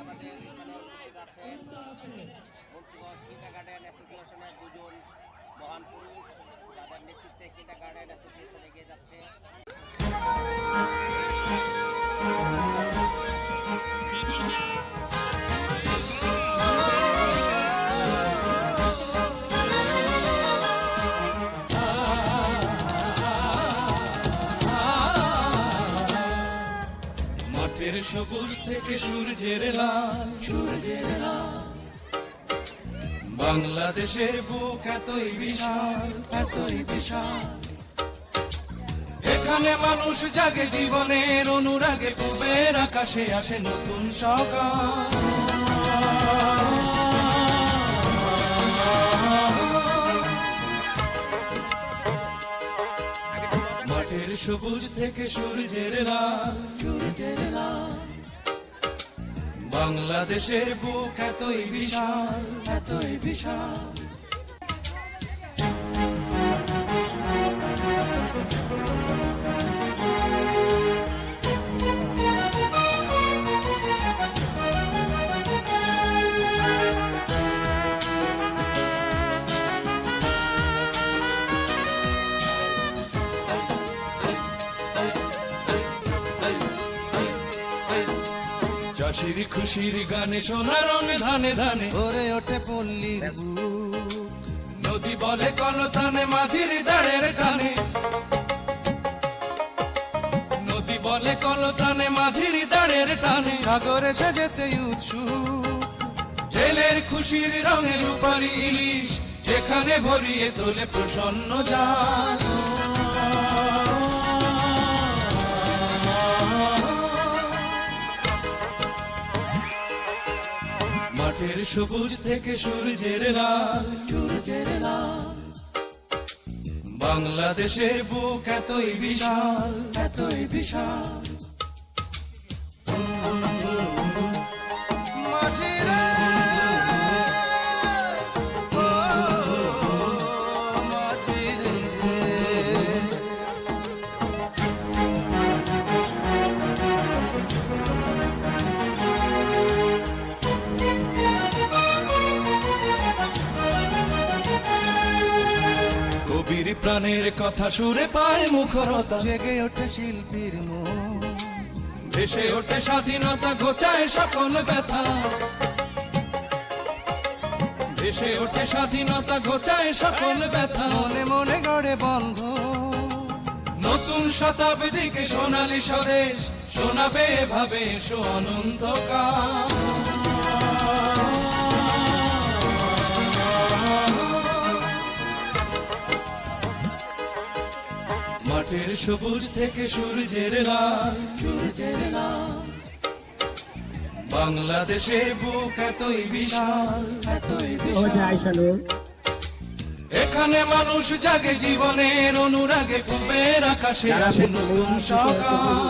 আমাদের এখানে উপস্থিত আছেন মুন্সিগঞ্জ কিন্ডারগার্টেন অ্যাসোসিয়েশনের দুজন মহান পুরুষ, যাদের নেতৃত্বে কিন্ডারগার্টেন অ্যাসোসিয়েশন এগিয়ে যাচ্ছে। মাঠের সবুজ থেকে সূর্যের লাল, সূর্যের লাল, বাংলাদেশের বুক এতই বিশাল, এতই বিশাল। এখানে মানুষ জাগে জীবনের অনুরাগে, পূবের আকাশে আসে নতুন সকাল। মাঠের সবুজ থেকে সূর্যের লাল, সূর্যের লাল, বাংলাদেশের বুক এতই বিশাল, এতই বিশাল। চাষির খুশির গানে সোনা রঙ ধানে ধানে ভরে ওঠে পল্লীর বুক। নদী বলে কলতানে মাঝির দাঁড়ের টানে, নদী বলে কলতানে মাঝির দাঁড়ের টানে। সাগরে সাজেতে উৎসুক জেলের খুশির রঙের রূপালী ইলিশ, যেখানে ভরিয়ে তোলে প্রসন্ন জান। মাঠের সবুজ থেকে সূর্যের লাল, সূর্যের লাল, বাংলাদেশের বুক এতই বিশাল, এতই বিশাল। মাঝিরা কবির প্রাণের কথা সুরে পায় মুখরতা, জেগে ওঠে শিল্পীর মন। ভেসে ওঠে স্বাধীনতা, ঘোচায় সকল ব্যথা। ভেসে ওঠে স্বাধীনতা, ঘোচায় সকল ব্যথা। মনে মনে গড়ে বন্ধ নতুন শতাব্দীকে সোনালী স্বদেশ, শোনাবে ভাবে এসো অনন্তকাল। মাঠের সবুজ থেকে সূর্যের লাল, সূর্যের লাল, বাংলাদেশের বুক এতই বিশাল, এতই বিশাল। এখানে মানুষ জাগে জীবনের অনুরাগে, পূবের আকাশে আসে নতুন সকাল।